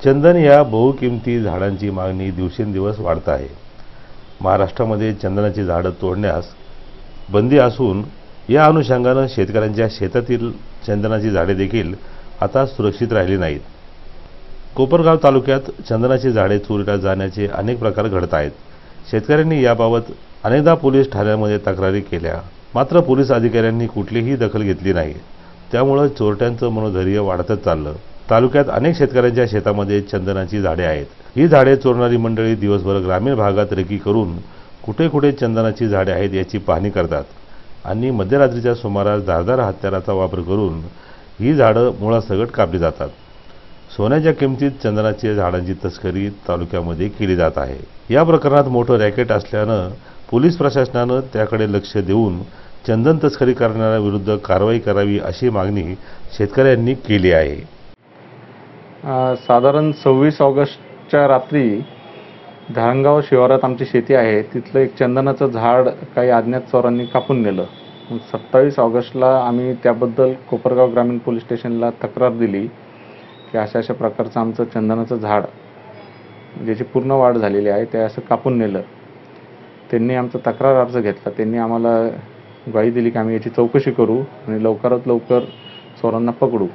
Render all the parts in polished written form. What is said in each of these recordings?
चंदन या बहुकिमती झाडांची मागणी दिवसेंदिवस वाढत आहे। महाराष्ट्रामध्ये चंदनाची झाडं तोडण्यास बंदी असून या अनुषंगाने शेतकऱ्यांच्या शेतातील चंदनाची झाडे देखील आता सुरक्षित राहिली नाहीत। कोपरगाव तालुक्यात चंदनाची झाडे चोरीला जाण्याचे अनेक प्रकार घडत आहेत। शेतकऱ्यांनी याबाबत अनेकदा पोलीस ठाण्यांमध्ये तक्रारी केल्या, मात्र पोलीस अधिकाऱ्यांनी कुठलीही दखल घेतली नाही। त्यामुळे चोरट्यांचं मनोधैर्य वाढतच चाललं। तालुक्यात अनेक शेतकऱ्यांच्या शेतामध्ये चंदनाची झाडे आहेत। ही झाडे चोरणारी मंडळी दिवसभर ग्रामीण भागात रेकी करून कुठे कुठे चंदनाची झाडे आहेत याची पाहणी करतात आणि मध्यरात्रीच्या सुमारास धारदार हत्याराचा वापर करून ही झाडं मुळासकट कापली जातात। सोन्याच्या किमतीत चंदनाच्या झाडांची तस्करी तालुक्यामध्ये केली जात आहे। या प्रकरणात मोठं रॅकेट असल्यानं पोलीस प्रशासनानं त्याकडे लक्ष देऊन चंदन तस्करी करणाऱ्यांविरुद्ध कारवाई करावी अशी मागणी शेतकऱ्यांनी केली आहे। साधारण 26 ऑगस्टच्या रात्री धारणगाव शिवारात आमची शेती आहे, तिथलं एक चंदनाचं झाड काही अज्ञात चोरांनी कापून नेलं। 27 ऑगस्टला आम्ही त्याबद्दल कोपरगाव ग्रामीण पोलीस स्टेशनला तक्रार दिली की अशा प्रकारचं आमचं चंदनाचं झाड ज्याची पूर्ण वाढ झालेली आहे ते असं कापून नेलं। त्यांनी आमचा तक्रार अर्ज घेतला। त्यांनी आम्हाला ग्वाही दिली की आम्ही याची चौकशी करू आणि लवकरात लवकर चोरांना पकडू।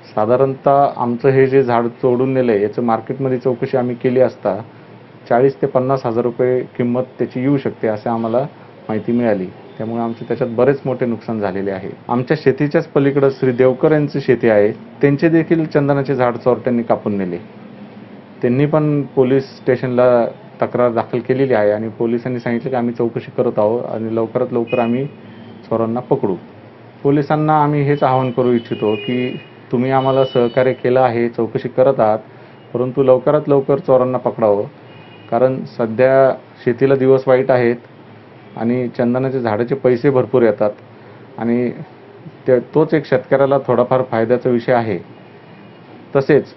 साधारणतः आमचं हे जे झाड तोडून नेलंय याचं मार्केटमध्ये चौकशी आम्ही केली असता 40 ते 50 हजार रुपये किंमत त्याची येऊ शकते असे आम्हाला माहिती मिळाली। त्यामुळे आमचे त्याच्यात बरेच मोठे नुकसान झालेले आहे। आमच्या शेतीच्याच पलीकडे श्री देवकर यांची शेती आहे, त्यांचे देखील चंदनाचे झाड चोरट्यांनी कापून नेले। त्यांनी पण पोलीस स्टेशनला तक्रार दाखल केलेली आहे आणि पोलिसांनी सांगितले की आम्ही चौकशी करत आहोत आणि लवकरात लवकर आम्ही चोरांना पकडू। पोलिसांना आम्ही हेच आवाहन करू इच्छितो की तुम्ही आम्हाला सहकार्य केलं आहे, चौकशी करत आहात, परंतु लवकरात लवकर चोरांना पकडावं। कारण सध्या शेतीला दिवस वाईट आहेत आणि चंदनाच्या झाडाचे पैसे भरपूर येतात आणि तोच एक शेतकऱ्याला थोडाफार फायद्याचा विषय आहे। तसेच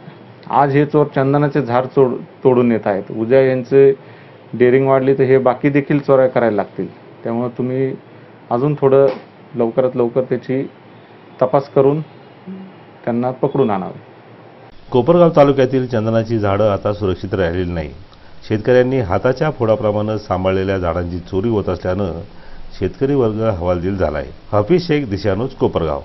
आज हे चोर चंदनाचे झाड तोडून येत आहेत, उद्या यांचे डेअरिंग वाढली तर हे बाकी देखील चोऱ्या करायला लागतील। त्यामुळे तुम्ही अजून थोडं लवकरात लवकर त्याची तपास करून त्यांना पकडून आणावे। कोपरगाव तालुक्यातील चंदनाची झाडं आता सुरक्षित राहिलेली नाही। शेतकऱ्यांनी हाताच्या फोडाप्रमाणे सांभाळलेल्या झाडांची चोरी होत असल्यानं शेतकरी वर्ग हवालदिल झाला आहे। हाफिज शेख, दिशान्यूज, कोपरगाव।